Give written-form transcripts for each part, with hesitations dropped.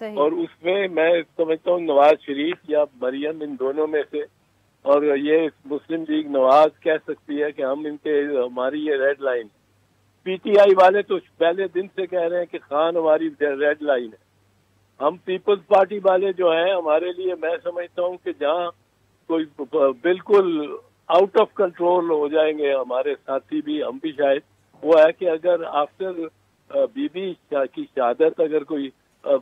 اور اس میں میں سمجھتا ہوں نواز شریف یا مریم ان دونوں میں سے، اور یہ مسلم لیگ نواز کہہ سکتی ہے کہ ہم ان کے ہماری یہ ریڈ لائن، پی ٹی آئی والے تو پہلے دن سے کہہ رہے ہیں کہ خان ہماری ریڈ لائن ہے. ہم پیپلز پارٹی والے جو ہیں ہمارے لیے میں سمجھتا ہوں کہ جہاں کوئی بالکل آؤٹ آف کنٹرول ہو جائیں گے ہمارے ساتھی بھی، ہم بھی شاید، وہ ہے کہ اگر آفٹر بی بی کی شہادت اگر کوئی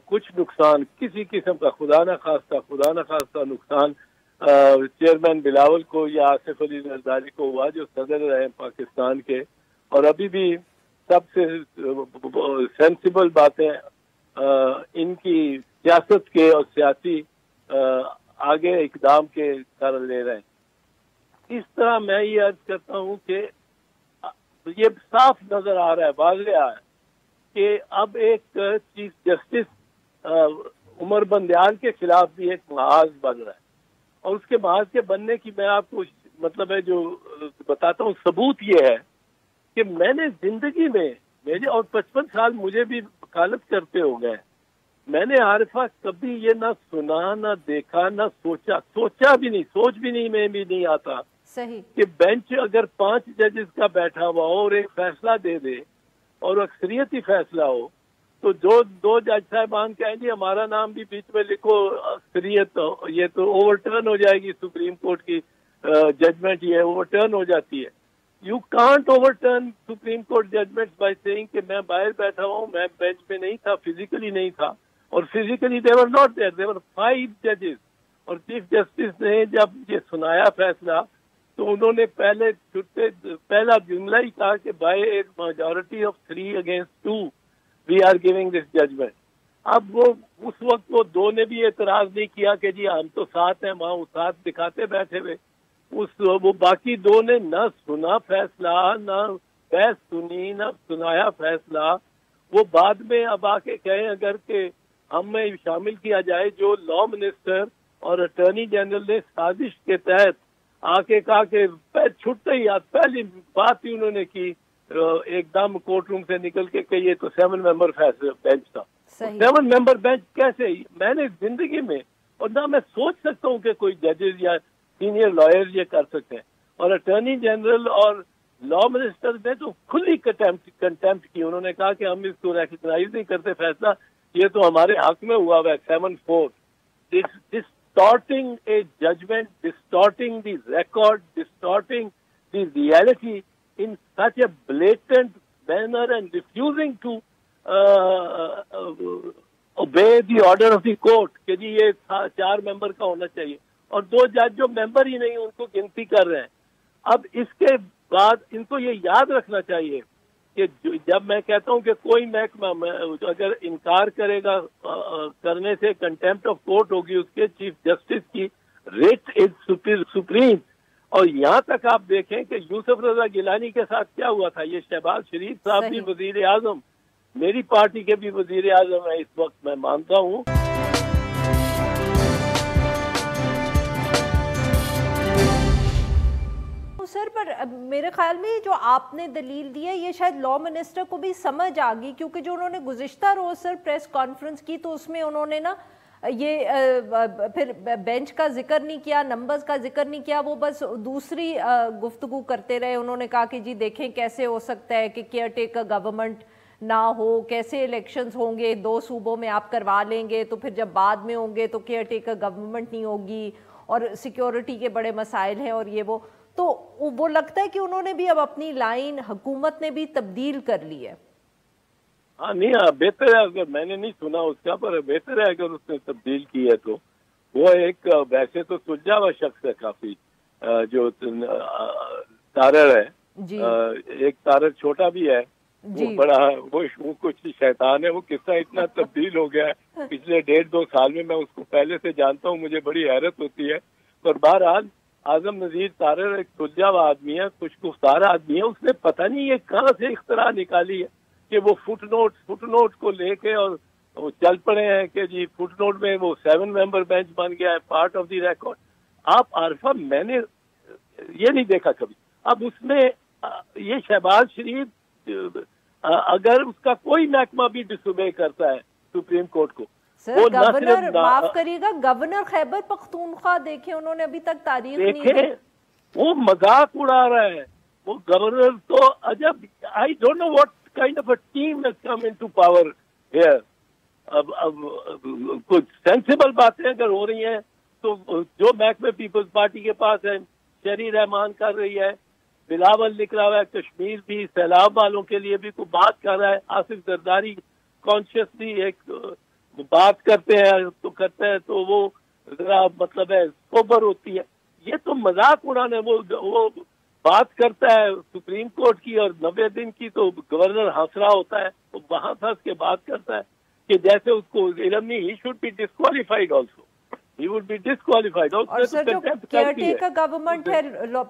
کچھ نقصان کسی قسم کا خدا نہ خواستہ نقصان چیئرمین بلاول کو یا آصف علی زرداری کو ہوا، جو صدر رہے پاکستان کے، اور ابھی بھی سب سے سینسیبل باتیں ان کی سیاست کے اور سیاسی آگے اقدام کے کر لے رہے ہیں. اس طرح میں یہ عرض کرتا ہوں کہ یہ صاف نظر آ رہا ہے، واضح ہے کہ اب ایک چیف جسٹس عمر بندیال کے خلاف بھی ایک محاذ بن رہا ہے، اور اس کے محاذ کے بننے کی میں آپ کو مطلب ہے جو بتاتا ہوں ثبوت یہ ہے کہ میں نے زندگی میں میرے اور 55 سال مجھے بھی وکالت کرتے ہو گئے، میں نے عارفہ کبھی یہ نہ سنا نہ دیکھا نہ سوچا بھی نہیں، سوچ بھی نہیں میں بھی نہیں آتا صحیح کہ بینچ اگر 5 ججز کا بیٹھا ہوا ہو اور ایک فیصلہ دے دے اور اکثریتی فیصلہ ہو تو جو 2 جج صاحبان کہیں گے ہمارا نام بھی بیچ میں لکھو اکثریت، یہ تو اوور ٹرن ہو جائے گی سپریم کورٹ کی ججمنٹ، یہ اوور ٹرن ہو جاتی ہے. You can't overturn Supreme Court judgment by saying کہ میں باہر بیٹھا ہوں، میں بینچ پہ نہیں تھا، فزیکلی نہیں تھا، اور physically they were not there, there were 5 judges. اور چیف جسٹس نے جب یہ سنایا فیصلہ تو انہوں نے پہلا جملہ ہی کہا کہ by a majority of 3 against 2 we are giving this judgment. اب وہ اس وقت وہ 2 نے بھی اعتراض نہیں کیا کہ جی ہم تو ساتھ ہیں، وہاں وہ ساتھ دکھاتے بیٹھے ہوئے. وہ باقی 2 نے نہ سنا فیصلہ، نہ بحث سنی، نہ سنایا فیصلہ. وہ بعد میں اب آ کے کہیں اگر کہ ہم میں شامل کیا جائے جو لا منسٹر اور اٹارنی جنرل نے سازش کے تحت آ کے کہا کہ چھٹتے ہی پہلی بات ہی انہوں نے کی ایک دم کورٹ روم سے نکل کے کہ یہ تو 7 ممبر بینچ تھا. 7 ممبر بینچ کیسے؟ میں نے زندگی میں اور نہ میں سوچ سکتا ہوں کہ کوئی ججز یا سینئر لائر یہ کر سکتے ہیں. اور اٹارنی جنرل اور لا منسٹر نے تو کھلی کنٹمپٹ کی. انہوں نے کہا کہ ہم اس کو ریکگنائز نہیں کرتے فیصلہ، یہ تو ہمارے حق میں ہوا ہے 7-4. Distorting a judgment, distorting the record, distorting the reality in such a blatant manner and refusing to obey the order of the court کہ جی یہ 4 ممبر کا ہونا چاہیے، اور 2 جج جو ممبر ہی نہیں ان کو گنتی کر رہے ہیں. اب اس کے بعد ان کو یہ یاد رکھنا چاہیے کہ جب میں کہتا ہوں کہ کوئی محکمہ اگر انکار کرے گا کرنے سے کنٹمپٹ آف کورٹ ہوگی، اس کے چیف جسٹس کی ریٹ از سپریم. اور یہاں تک آپ دیکھیں کہ یوسف رضا گیلانی کے ساتھ کیا ہوا تھا. یہ شہباز شریف صاحب بھی وزیر اعظم، میری پارٹی کے بھی وزیر اعظم ہیں اس وقت، میں مانتا ہوں. سر پر میرے خیال میں جو آپ نے دلیل دی ہے یہ شاید لا منسٹر کو بھی سمجھ آ گئی، کیونکہ جو انہوں نے گزشتہ روز سر پریس کانفرنس کی تو اس میں انہوں نے نا یہ پھر بینچ کا ذکر نہیں کیا، نمبرز کا ذکر نہیں کیا، وہ بس دوسری گفتگو کرتے رہے. انہوں نے کہا کہ جی دیکھیں کیسے ہو سکتا ہے کہ کیئر ٹیکر گورنمنٹ نہ ہو، کیسے الیکشنز ہوں گے 2 صوبوں میں آپ کروا لیں گے تو پھر جب بعد میں ہوں گے تو کیئر ٹیکر گورنمنٹ نہیں ہوگی، اور سیکیورٹی کے بڑے مسائل ہیں اور یہ وہ. تو وہ لگتا ہے کہ انہوں نے بھی اب اپنی لائن حکومت نے بھی تبدیل کر لی ہے. ہاں نہیں، بہتر ہے، اگر میں نے نہیں سنا اس کا، پر بہتر ہے اگر اس نے تبدیل کی ہے تو. وہ ایک ویسے تو سلجھا ہوا شخص ہے کافی، جو تارڑ ہے جی. ایک تارڑ چھوٹا بھی ہے، وہ بڑا وہ کچھ شیطان ہے. وہ کس طرح اتنا تبدیل ہو گیا ہے پچھلے 1.5-2 سال میں. میں اس کو پہلے سے جانتا ہوں، مجھے بڑی حیرت ہوتی ہے. پر بہرحال اعظم نذیر تارڑ ایک سلجھا ہوا آدمی ہے، خوش گفتار آدمی ہے. اس نے پتہ نہیں یہ کہاں سے اختراع نکالی ہے کہ وہ فٹ نوٹ کو لے کے اور وہ چل پڑے ہیں کہ جی فٹ نوٹ میں وہ 7 ممبر بینچ بن گیا ہے، پارٹ آف دی ریکارڈ. آپ عارفہ میں نے یہ نہیں دیکھا کبھی. اب اس میں یہ شہباز شریف اگر اس کا کوئی محکمہ بھی ڈسوبے کرتا ہے سپریم کورٹ کو سر گورنر معاف کریے گا، گورنر خیبر پختونخوا دیکھیں انہوں نے ابھی تک تاریخ نہیں دی. وہ مذاق اڑا رہا ہے وہ گورنر تو عجب. I don't know what kind of a team has come into power here. اب کچھ سینسیبل باتیں اگر ہو رہی ہیں تو جو محکمہ پیپلز پارٹی کے پاس ہے شہری رحمان کر رہی ہے، بلاول نکلا ہوا ہے کشمیر بھی، سیلاب والوں کے لیے بھی کوئی بات کر رہا ہے. آصف زرداری کانشیسلی ایک بات کرتے ہیں تو کرتے ہیں تو وہ ذرا مطلب ہے سوبر ہوتی ہے. یہ تو مذاق اڑانا ہے. وہ بات کرتا ہے سپریم کورٹ کی اور 90 دن کی تو گورنر ہنس رہا ہوتا ہے. وہ وہاں ہنس کے بات کرتا ہے کہ جیسے اس کو علم نہیں. He should be disqualified also. He would be disqualified. اور سر جو کیئر ٹیکر گورنمنٹ ہے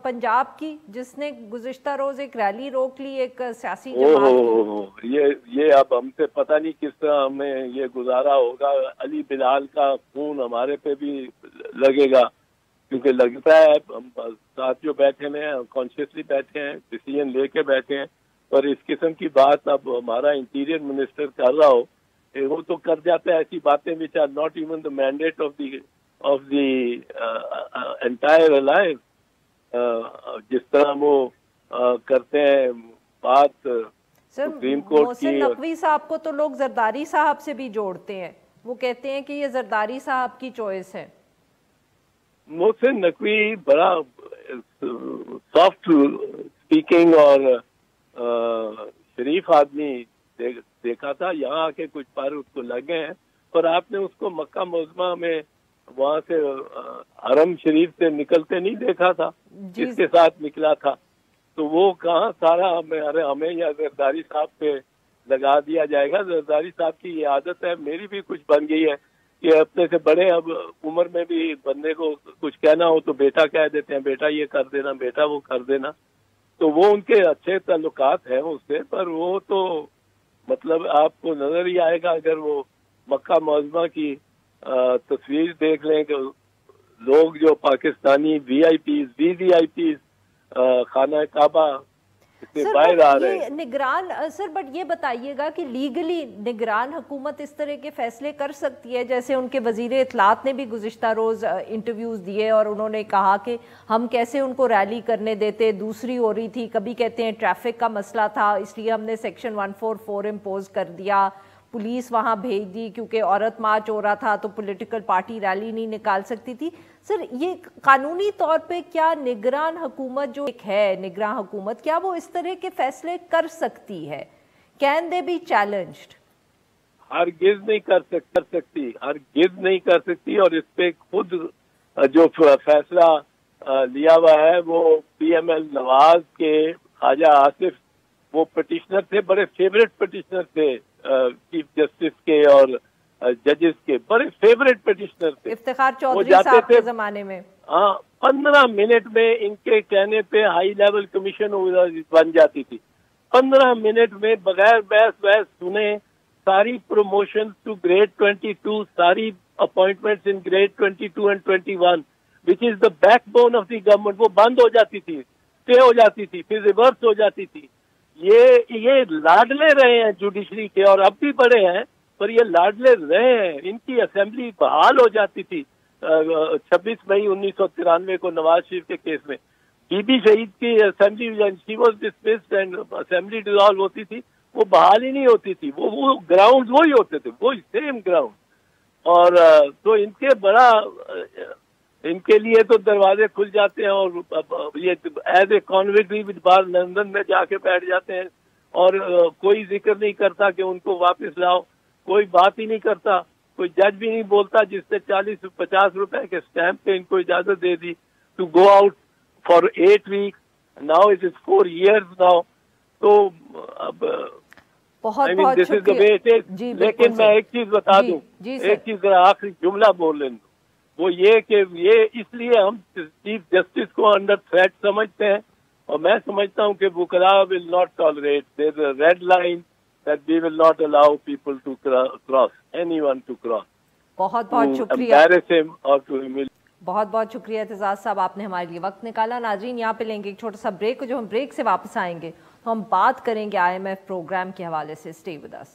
پنجاب کی جس نے گزشتہ روز ایک ریلی روک لی ایک سیاسی جماعت کی، یہ اب ہم سے پتہ نہیں کس طرح ہمیں یہ گزارا ہوگا. علی بلال کا خون ہمارے پہ بھی لگے گا کیونکہ لگتا ہے ہم ساتھ جو بیٹھے ہیں کانشیسلی بیٹھے ہیں ڈیسیژن لے کے بیٹھے ہیں. پر اس قسم کی بات اب ہمارا انٹیریئر منسٹر کر رہا ہو وہ تو کر جاتا ہے ایسی باتیں which are not even the mandate of the entire alliance. جس طرح وہ کرتے ہیں بات سپریم کورٹ کی. محسن نقوی صاحب کو تو لوگ زرداری صاحب سے بھی جوڑتے ہیں، وہ کہتے ہیں کہ یہ زرداری صاحب کی چوائس ہے. محسن نقوی بڑا سافٹ اسپیکنگ اور شریف آدمی دیکھا تھا. یہاں آ کے کچھ پر اس کو لگے ہیں پر آپ نے اس کو مکہ معظمہ میں وہاں سے حرم شریف سے نکلتے نہیں دیکھا تھا جس کے ساتھ نکلا تھا. تو وہ کہاں سارا ہمیں یا زرداری صاحب پہ لگا دیا جائے گا. زرداری صاحب کی یہ عادت ہے، میری بھی کچھ بن گئی ہے کہ اپنے سے بڑے اب عمر میں بھی بندے کو کچھ کہنا ہو تو بیٹا کہہ دیتے ہیں، بیٹا یہ کر دینا، بیٹا وہ کر دینا. تو وہ ان کے اچھے تعلقات ہیں اس سے، پر وہ تو مطلب آپ کو نظر ہی آئے گا اگر وہ مکہ معظمہ کی تصویر دیکھ لیں کہ لوگ جو پاکستانی وی آئی پیز خانہ کعبہ سے باہر آ رہے ہیں. نگران سر بٹ یہ بتائیے گا کہ لیگلی نگران حکومت اس طرح کے فیصلے کر سکتی ہے؟ جیسے ان کے وزیر اطلاعات نے بھی گزشتہ روز انٹرویوز دیے اور انہوں نے کہا کہ ہم کیسے ان کو ریلی کرنے دیتے. دوسری ہو رہی تھی، کبھی کہتے ہیں ٹریفک کا مسئلہ تھا اس لیے ہم نے سیکشن 144 امپوز کر دیا، پولیس وہاں بھیج دی کیونکہ عورت مارچ ہو رہا تھا تو پولیٹیکل پارٹی ریلی نہیں نکال سکتی تھی. سر یہ قانونی طور پہ کیا نگران حکومت جو ایک ہے نگران حکومت، کیا وہ اس طرح کے فیصلے کر سکتی ہے؟ Can they be challenged? ہرگز نہیں کر سکتی، ہرگز نہیں کر سکتی. اور اس پہ خود جو فیصلہ لیا ہوا ہے وہ پی ایم ایل نواز کے خواجہ آصف، وہ پٹیشنر تھے، بڑے فیوریٹ پٹیشنر تھے چیف جسٹس کے اور ججز کے، بڑے فیوریٹ پٹیشنر تھے. افتخار چودھری صاحب کے زمانے میں 15 منٹ میں ان کے کہنے پہ ہائی لیول کمیشن بن جاتی تھی. 15 منٹ میں بغیر بحث سنے ساری پروموشن ٹو گریڈ 22، ساری appointments in grade 22 and 21 which is the backbone of the government, وہ بند ہو جاتی تھی، اسٹے ہو جاتی تھی، پھر ریورس ہو جاتی تھی. یہ لاڈلے رہے ہیں جوڈیشری کے اور اب بھی بڑے ہیں پر یہ لاڈلے رہے ہیں. ان کی اسمبلی بحال ہو جاتی تھی 26 مئی 1993 کو نواز شریف کے کیس میں. بی بی شہید کی اسمبلی ڈیزالو ہوتی تھی، وہ بحال ہی نہیں ہوتی تھی. وہ گراؤنڈ وہی ہوتے تھے، وہی سیم گراؤنڈ. اور تو ان کے لیے تو دروازے کھل جاتے ہیں اور یہ ایز اے کانوکٹ بھی باہر لندن میں جا کے بیٹھ جاتے ہیں اور کوئی ذکر نہیں کرتا کہ ان کو واپس لاؤ، کوئی بات ہی نہیں کرتا. کوئی جج بھی نہیں بولتا جس سے 40-50 روپے کے اسٹیمپ پہ ان کو اجازت دے دی to go out for 8 weeks. Now it is 4 years now. تو اب بہت شکریہ. لیکن میں ایک چیز بتا دوں، ایک چیز ذرا آخری جملہ بول لیں، وہ یہ کہ یہ اس لیے ہم چیف جسٹس کو انڈر تھریٹ سمجھتے ہیں اور میں سمجھتا ہوں کہ وکلاء will not tolerate. There is a red line that we will not allow people to cross, anyone to cross. بہت شکریہ. Embarrass him or to humiliate. بہت شکریہ اعتزاز صاحب، آپ نے ہمارے لیے وقت نکالا. ناظرین یہاں پہ لیں گے ایک چھوٹا سا بریک، جو ہم بریک سے واپس آئیں گے تو ہم بات کریں گے IMF پروگرام کے حوالے سے. Stay with us.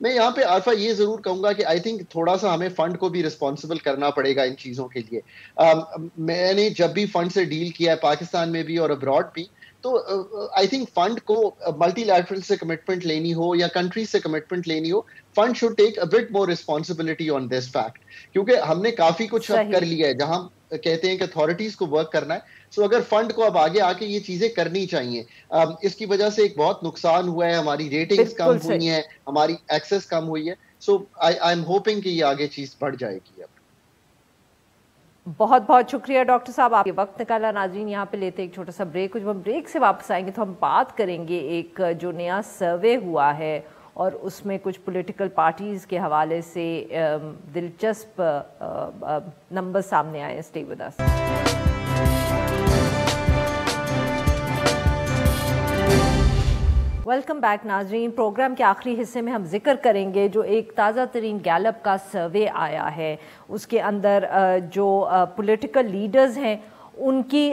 میں یہاں پہ عارفہ یہ ضرور کہوں گا کہ آئی تھنک تھوڑا سا ہمیں فنڈ کو بھی رسپانسبل کرنا پڑے گا ان چیزوں کے لیے. میں نے جب بھی فنڈ سے ڈیل کیا ہے پاکستان میں بھی اور ابراڈ بھی, تو آئی تھنک فنڈ کو ملٹی لیٹرل سے کمٹمنٹ لینی ہو یا کنٹری سے کمٹمنٹ لینی ہو, fund should take a bit more responsibility on this fact, کیونکہ ہم نے کافی کچھ اب کر لیا ہے جہاں کہتے ہیں کہ اتھارٹیز کو ورک کرنا ہے. سو اگر فنڈ کو اب آگے آ کے یہ چیزیں کرنی چاہیے. اس کی وجہ سے ایک بہت نقصان ہوا ہے, ہماری ریٹنگز کم ہوئی ہیں, ہماری ایکسیس کم ہوئی ہے. سو آئی ایم ہوپنگ کہ یہ آگے چیز بڑھ جائے گی. اب بہت بہت شکریہ ڈاکٹر صاحب, آپ یہ وقت نکالا. ناظرین یہاں پہ لیتے ایک چھوٹا سا بریک, جب ہم بریک سے واپس آئیں گے تو ہم بات کریں گے ایک جو نیا سروے ہوا ہے اور اس میں کچھ پولیٹیکل پارٹیز کے حوالے سے دلچسپ نمبر سامنے آئے. Stay with us. Welcome back ناظرین. پروگرام کے آخری حصے میں ہم ذکر کریں گے جو ایک تازہ ترین گیلپ کا سروے آیا ہے. اس کے اندر جو پولیٹیکل لیڈرز ہیں ان کی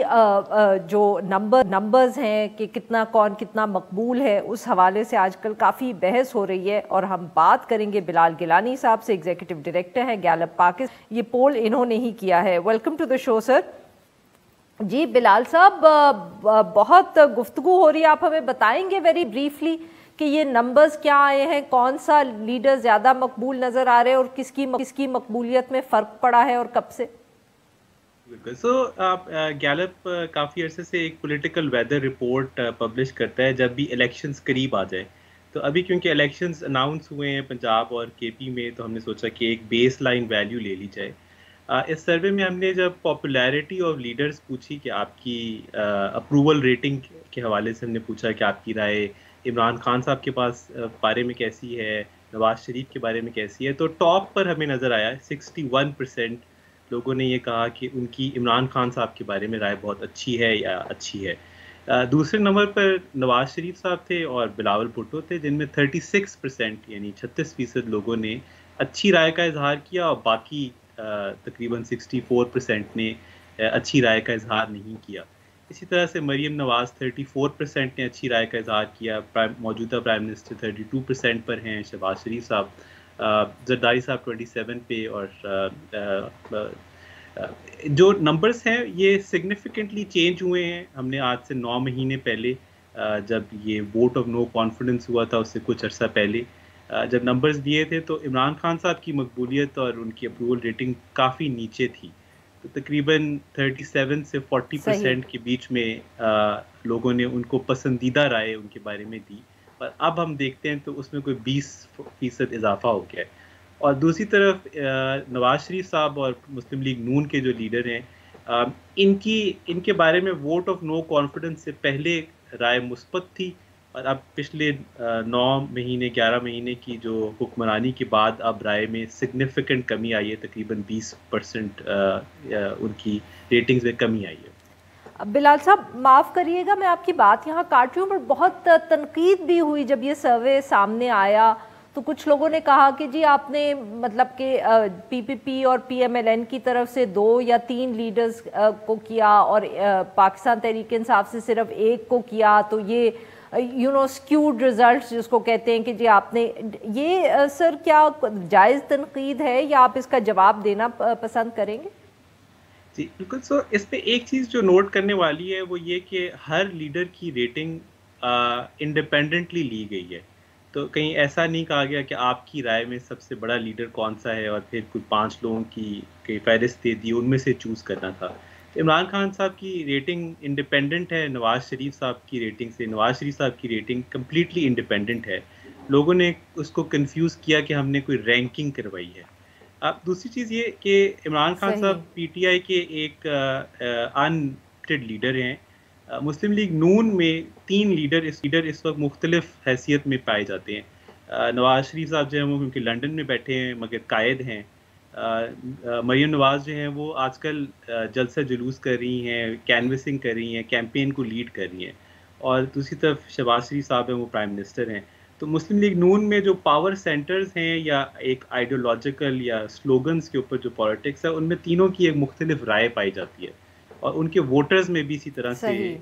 جو نمبرز ہیں کہ کون کتنا مقبول ہے, اس حوالے سے آج کل کافی بحث ہو رہی ہے. اور ہم بات کریں گے بلال گیلانی صاحب سے, ایگزیکٹو ڈائریکٹر ہیں گیلپ پاکستان. یہ پول انہوں نے ہی کیا ہے. ویلکم ٹو دا شو سر. جی بلال صاحب, بہت گفتگو ہو رہی ہے, آپ ہمیں بتائیں گے ویری بریفلی کہ یہ نمبرز کیا آئے ہیں, کون سا لیڈر زیادہ مقبول نظر آ رہے ہیں اور کس کی مقبولیت میں فرق پڑا ہے اور کب سے؟ سو گیلپ کافی عرصے سے ایک پولیٹیکل ویدر رپورٹ پبلش کرتا ہے جب بھی الیکشنز قریب آ جائے. تو ابھی کیونکہ الیکشنز اناؤنس ہوئے ہیں پنجاب اور کے پی میں, تو ہم نے سوچا کہ ایک بیس لائن ویلیو لے لی جائے. اس سروے میں ہم نے جب پاپولیرٹی آف لیڈرز پوچھی کہ آپ کی اپروول ریٹنگ کے حوالے سے ہم نے پوچھا کہ آپ کی رائے عمران خان صاحب کے پاس بارے میں کیسی ہے, نواز شریف کے بارے میں کیسی ہے, تو ٹاپ پر ہمیں نظر آیا 61% لوگوں نے یہ کہا کہ ان کی عمران خان صاحب کے بارے میں رائے بہت اچھی ہے یا اچھی ہے. دوسرے نمبر پر نواز شریف صاحب تھے اور بلاول بھٹو تھے, جن میں 36% یعنی 36% لوگوں نے اچھی رائے کا اظہار کیا, اور باقی تقریباً 64% نے اچھی رائے کا اظہار نہیں کیا. اسی طرح سے مریم نواز 34% نے اچھی رائے کا اظہار کیا, موجودہ پرائم منسٹر 32% پر ہیں, شہباز شریف صاحب, زرداری صاحب 27 پہ, اور جو نمبرز ہیں یہ سگنیفیکنٹلی چینج ہوئے ہیں. ہم نے آج سے 9 مہینے پہلے جب یہ ووٹ آف نو کانفیڈنس ہوا تھا, اس سے کچھ عرصہ پہلے جب نمبرز دیے تھے تو عمران خان صاحب کی مقبولیت اور ان کی اپروول ریٹنگ کافی نیچے تھی. تو تقریباً 37 سے 40% کے بیچ میں لوگوں نے ان کو پسندیدہ رائے ان کے بارے میں دی. اور اب ہم دیکھتے ہیں تو اس میں کوئی 20% اضافہ ہو گیا ہے. اور دوسری طرف نواز شریف صاحب اور مسلم لیگ نون کے جو لیڈر ہیں, ان کے بارے میں ووٹ آف نو کانفیڈنس سے پہلے رائے مثبت تھی, اور اب پچھلے 9 مہینے 11 مہینے کی جو حکمرانی کے بعد اب رائے میں سگنیفیکنٹ کمی آئی ہے, تقریباً 20% ان کی ریٹنگز میں کمی آئی ہے. بلال صاحب معاف کریے گا, میں آپ کی بات یہاں کاٹ رہی ہوں, پر بہت تنقید بھی ہوئی جب یہ سروے سامنے آیا. تو کچھ لوگوں نے کہا کہ جی آپ نے مطلب کہ پی پی پی اور پی ایم ایل این کی طرف سے 2 یا 3 لیڈرز کو کیا اور پاکستان تحریک انصاف سے صرف 1 کو کیا, تو یہ اسکیوڈ ریزلٹس جس کو کہتے ہیں کہ جی آپ نے یہ, سر کیا جائز تنقید ہے یا آپ اس کا جواب دینا پسند کریں گے؟ جی بالکل. سو اس پہ ایک چیز جو نوٹ کرنے والی ہے وہ یہ کہ ہر لیڈر کی ریٹنگ انڈیپینڈنٹلی لی گئی ہے. تو کہیں ایسا نہیں کہا گیا کہ آپ کی رائے میں سب سے بڑا لیڈر کون سا ہے اور پھر کوئی 5 لوگوں کی فہرست دے دی, ان میں سے چوز کرنا تھا. عمران خان صاحب کی ریٹنگ انڈیپینڈنٹ ہے نواز شریف صاحب کی ریٹنگ سے. نواز شریف صاحب کی ریٹنگ کمپلیٹلی انڈیپینڈنٹ ہے. لوگوں نے اس کو کنفیوز کیا کہ ہم نے کوئی رینکنگ کروائی ہے. اب دوسری چیز یہ کہ عمران خان صاحب پی ٹی آئی کے ایک انٹیڈ لیڈر ہیں. مسلم لیگ نون میں 3 لیڈر اس وقت مختلف حیثیت میں پائے جاتے ہیں. نواز شریف صاحب جو ہیں وہ کیونکہ لنڈن میں بیٹھے ہیں مگر قائد ہیں. مریم نواز جو ہیں وہ آج کل جلسہ جلوس کر رہی ہیں, کینوسنگ کر رہی ہیں, کیمپین کو لیڈ کر رہی ہیں. اور دوسری طرف شہباز شریف صاحب ہیں وہ پرائم منسٹر ہیں. تو مسلم لیگ نون میں جو پاور سینٹرز ہیں یا ایک آئیڈیولوجیکل یا سلوگنز کے اوپر جو پالیٹکس ہے, ان میں تینوں کی ایک مختلف رائے پائی جاتی ہے, اور ان کے ووٹرز میں بھی اسی طرح سے.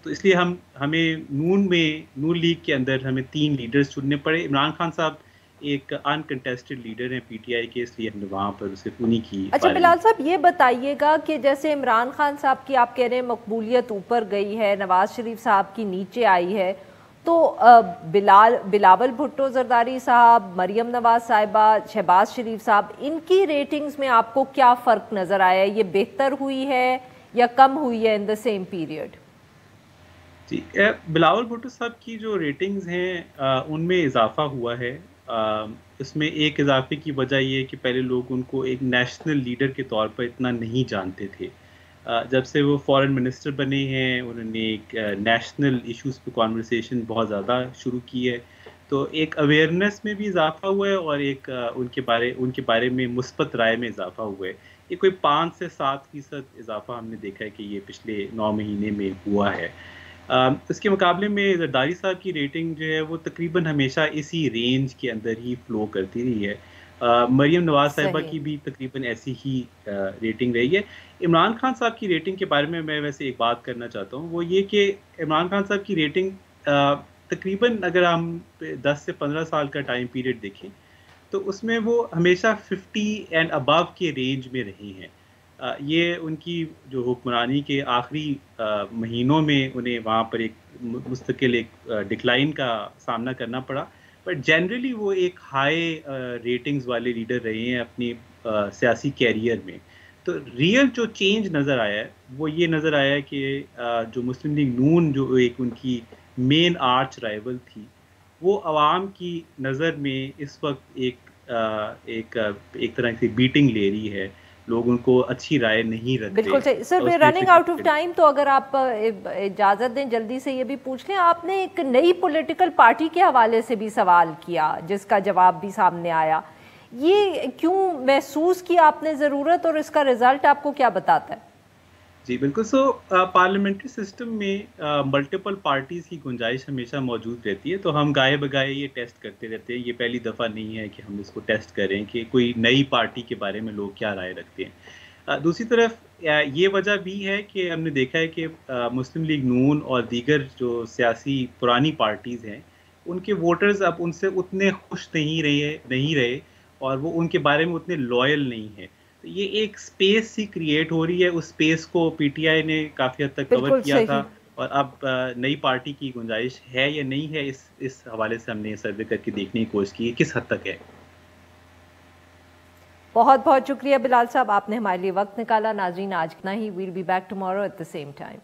تو اس لیے ہمیں نون لیگ کے اندر ہمیں 3 لیڈرز چننے پڑے. عمران خان صاحب ایک انکنٹیسٹڈ لیڈر ہیں پی ٹی آئی کے، اس لیے ہم نے وہاں پر اسے انہی کی. اچھا بلال صاحب یہ بتائیے گا کہ جیسے عمران خان صاحب کی آپ کہہ رہے ہیں مقبولیت اوپر گئی ہے، نواز شریف صاحب کی نیچے آئی ہے، تو بلاول بھٹو زرداری صاحب، مریم نواز صاحبہ، شہباز شریف صاحب، ان کی ریٹنگز میں آپ کو کیا فرق نظر آیا ہے؟ یہ بہتر ہوئی ہے یا کم ہوئی ہے ان دا سیم پیریڈ؟ جی، بلاول بھٹو صاحب کی جو ریٹنگز ہیں ان میں اضافہ ہوا ہے. اس میں ایک اضافے کی وجہ یہ ہے کہ پہلے لوگ ان کو ایک نیشنل لیڈر کے طور پر اتنا نہیں جانتے تھے. جب سے وہ فورن منسٹر بنے ہیں انہوں نے ایک نیشنل ایشوز پہ کانورسیشن بہت زیادہ شروع کی ہے، تو ایک اویئرنیس میں بھی اضافہ ہوا ہے اور ایک ان کے بارے میں مثبت رائے میں اضافہ ہوا ہے. یہ کوئی 5 سے 7% اضافہ ہم نے دیکھا ہے کہ یہ پچھلے 9 مہینے میں ہوا ہے. اس کے مقابلے میں زرداری صاحب کی ریٹنگ جو ہے وہ تقریباً ہمیشہ اسی رینج کے اندر ہی فلو کرتی رہی ہے. مریم نواز صاحبہ کی بھی تقریباً ایسی ہی ریٹنگ رہی ہے. عمران خان صاحب کی ریٹنگ کے بارے میں ویسے ایک بات کرنا چاہتا ہوں، وہ یہ کہ عمران خان صاحب کی ریٹنگ تقریباً اگر ہم 10 سے 15 سال کا ٹائم پیریڈ دیکھیں تو اس میں وہ ہمیشہ 50 اینڈ ابو کے رینج میں رہی ہیں. یہ ان کی جو حکمرانی کے آخری مہینوں میں انہیں وہاں پر ایک مستقل ایک ڈکلائن کا سامنا کرنا پڑا، بٹ جنرلی وہ ایک ہائی ریٹنگز والے لیڈر رہے ہیں اپنی سیاسی کیریئر میں. تو ریئل جو چینج نظر آیا ہے وہ یہ نظر آیا ہے کہ جو مسلم لیگ نون جو ایک ان کی مین آرچ رائیول تھی، وہ عوام کی نظر میں اس وقت ایک طرح کی بیٹنگ لے رہی ہے. لوگ ان کو اچھی رائے نہیں رکھتے. بالکل صحیح سر، وی رننگ آؤٹ آف ٹائم، تو اگر آپ اجازت دیں جلدی سے یہ بھی پوچھ لیں، آپ نے ایک نئی پولیٹیکل پارٹی کے حوالے سے بھی سوال کیا جس کا جواب بھی سامنے آیا، یہ کیوں محسوس کی آپ نے ضرورت اور اس کا رزلٹ آپ کو کیا بتاتا ہے؟ جی بالکل. پارلیمنٹری سسٹم میں ملٹیپل پارٹیز کی گنجائش ہمیشہ موجود رہتی ہے، تو ہم گائے بگائے یہ ٹیسٹ کرتے رہتے ہیں. یہ پہلی دفعہ نہیں ہے کہ ہم اس کو ٹیسٹ کریں کہ کوئی نئی پارٹی کے بارے میں لوگ کیا رائے رکھتے ہیں. دوسری طرف یہ وجہ بھی ہے کہ ہم نے دیکھا ہے کہ مسلم لیگ نون اور دیگر جو سیاسی پرانی پارٹیز ہیں ان کے ووٹرز اب ان سے اتنے خوش نہیں رہے اور وہ ان کے بارے میں اتنے لوئل نہیں ہیں. یہ ایک سپیس سی کریٹ ہو رہی ہے، اس سپیس کو پی ٹی آئی نے کافی حد تک کور کیا تھا، اور اب نئی پارٹی کی گنجائش ہے یا نہیں ہے، اس حوالے سے ہم نے سروے کر کے دیکھنے کی کوشش کی کس حد تک ہے. بہت بہت شکریہ بلال صاحب، آپ نے ہمارے لیے وقت نکالا. ناظرین آج اتنا ہی. We'll be back tomorrow at the same time.